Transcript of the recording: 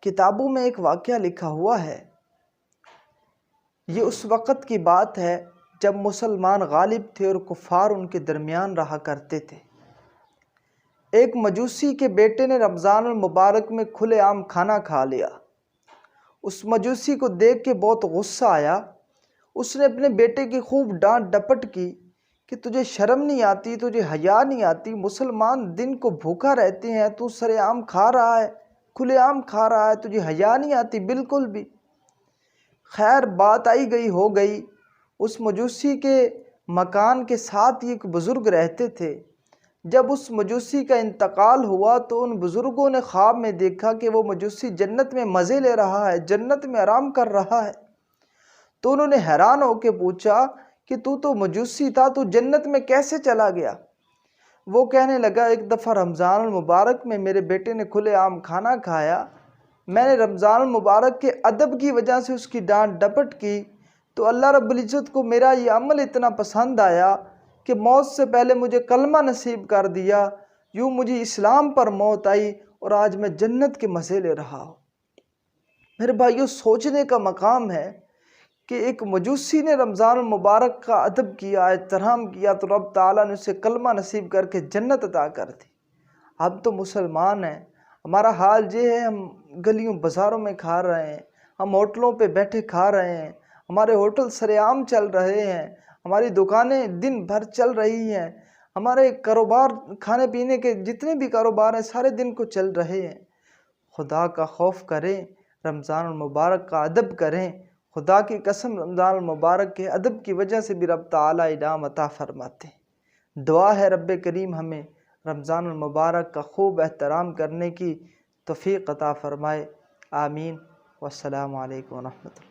کتابوں میں ایک واقعہ لکھا ہوا ہے۔ یہ اس وقت کی بات ہے جب مسلمان غالب تھے اور کفار ان کے درمیان رہا کرتے تھے۔ ایک مجوسی کے بیٹے نے رمضان المبارک میں کھلے عام کھانا کھا لیا۔ اس مجوسی کو دیکھ کے بہت غصہ آیا۔ اس نے اپنے بیٹے کی خوب ڈانٹ ڈپٹ کی کہ تجھے شرم نہیں آتی، تجھے حیا نہیں آتی، مسلمان دن کو بھوکا رہتے ہیں، تو سرے عام کھا رہا ہے، کھلے عام کھا رہا ہے، تجھے حیا نہیں آتی بالکل بھی۔ خیر بات آئی گئی ہو گئی۔ اس مجوسی کے مکان کے ساتھ ایک بزرگ رہتے تھے۔ جب اس مجوسی کا انتقال ہوا تو ان بزرگوں نے خواب میں دیکھا کہ وہ مجوسی جنت میں مزے لے رہا ہے، جنت میں آرام کر رہا ہے۔ تو انہوں نے حیران ہو کے پوچھا کہ تو مجوسی تھا، تو جنت میں کیسے چلا گیا؟ وہ کہنے لگا ایک دفعہ رمضان المبارک میں میرے بیٹے نے کھلے عام کھانا کھایا، میں نے رمضان المبارک کے ادب کی وجہ سے اس کی ڈانٹ ڈپٹ کی، تو اللہ رب العزت کو میرا یہ عمل اتنا پسند آیا کہ موت سے پہلے مجھے کلمہ نصیب کر دیا، یوں مجھے اسلام پر موت آئی اور آج میں جنت کے مزے لے رہا ہوں۔ میرے بھائیو، سوچنے کا مقام ہے کہ ایک مجوسی نے رمضان المبارک کا ادب کیا، احترام کیا، تو رب تعالیٰ نے اسے کلمہ نصیب کر کے جنت عطا کر دی۔ اب تو مسلمان ہیں، ہمارا حال یہ ہے، ہم گلیوں بازاروں میں کھا رہے ہیں، ہم ہوٹلوں پہ بیٹھے کھا رہے ہیں، ہمارے ہوٹل سرے عام چل رہے ہیں، ہماری دکانیں دن بھر چل رہی ہیں، ہمارے کاروبار کھانے پینے کے جتنے بھی کاروبار ہیں سارے دن کو چل رہے ہیں۔ خدا کا خوف کریں، رمضان المبارک کا ادب کریں۔ خدا کی قسم رمضان المبارک کے ادب کی وجہ سے بھی رب تعالیٰ انعام عطا فرماتے ہیں۔ دعا ہے رب کریم ہمیں رمضان المبارک کا خوب احترام کرنے کی توفیق عطا فرمائے۔ آمین۔ والسلام علیکم ورحمۃ اللہ۔